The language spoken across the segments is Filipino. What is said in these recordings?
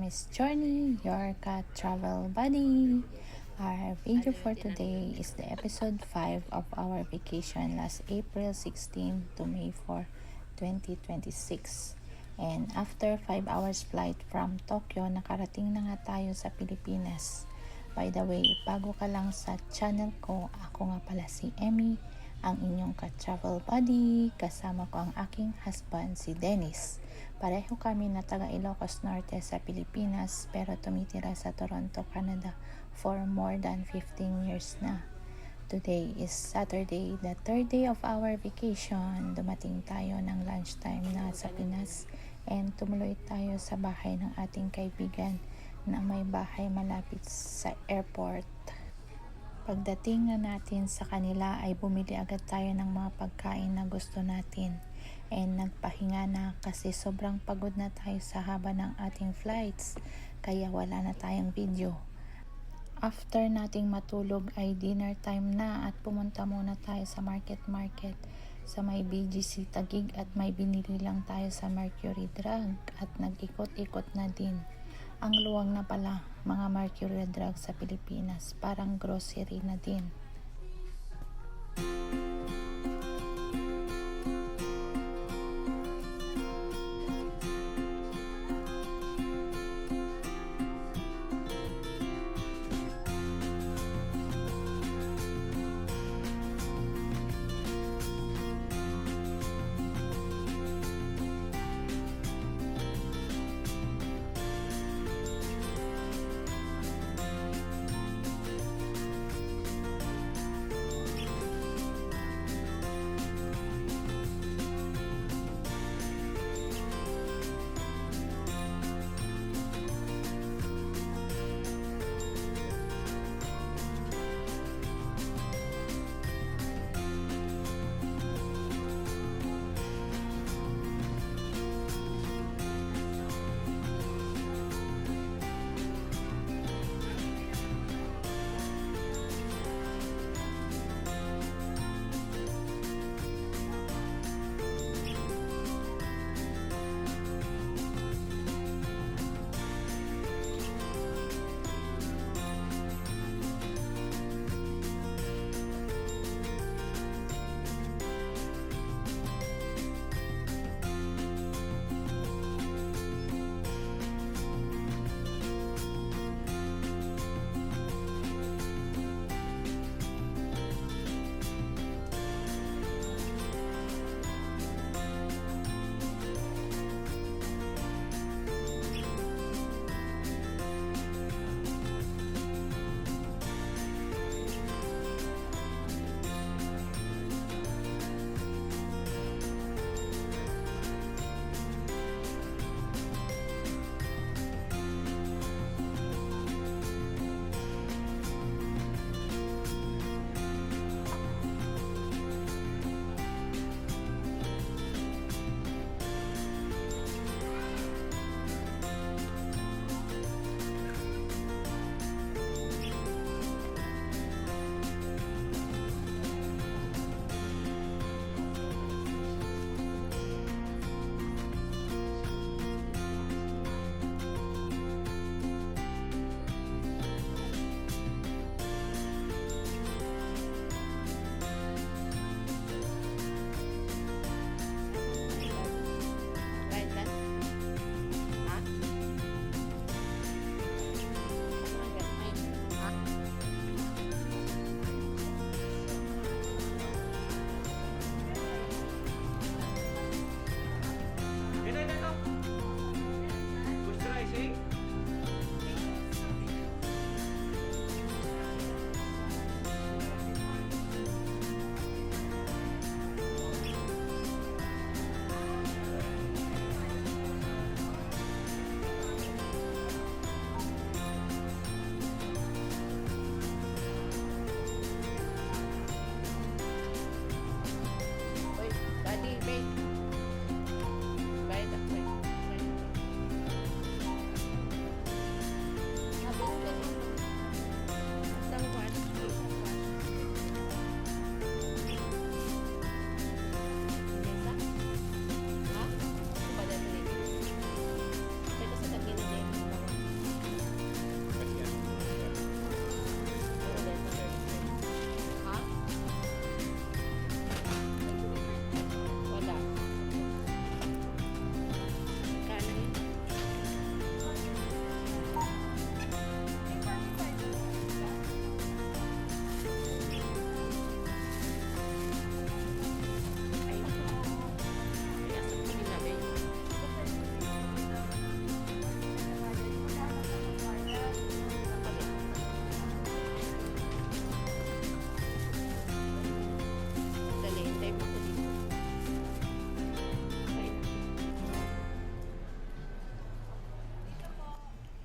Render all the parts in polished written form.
Miss Journey, your cat travel buddy. Our video for today is the episode 5 of our vacation last April 16 to May 4, 2026. And after 5 hours flight from Tokyo, nakarating na nga tayo sa Pilipinas. By the way, bago ka lang sa channel ko, ako nga pala si Emmy, ang inyong ka-travel buddy. Kasama ko ang aking husband, si Dennis. Pareho kami na taga Ilocos Norte sa Pilipinas, pero tumitira sa Toronto, Canada for more than 15 years na. Today is Saturday, the third day of our vacation. Dumating tayo ng lunchtime na sa Pinas and tumuloy tayo sa bahay ng ating kaibigan na may bahay malapit sa airport. Pagdating na natin sa kanila ay bumili agad tayo ng mga pagkain na gusto natin and nagpahinga na kasi sobrang pagod na tayo sa haba ng ating flights kaya wala na tayong video. After nating matulog ay dinner time na at pumunta muna tayo sa market sa may BGC Taguig at may binili lang tayo sa Mercury Drug at nag-ikot-ikot na din. Ang luwang na pala mga Mercury Drug sa Pilipinas, parang grocery na din.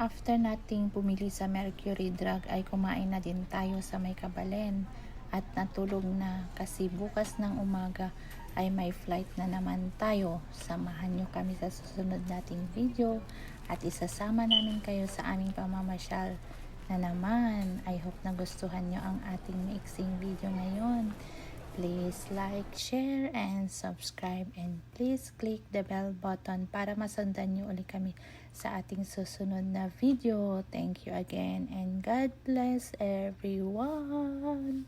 After nating pumili sa Mercury Drug ay kumain na din tayo sa May Kabalen at natulog na kasi bukas ng umaga ay may flight na naman tayo. Samahan nyo kami sa susunod nating video at isasama namin kayo sa aming pamamasyal na naman. I hope nagustuhan nyo ang ating maiksing video ngayon. Please like, share, and subscribe, and please click the bell button para masundan nyo ulit kami sa ating susunod na video. Thank you again and God bless everyone.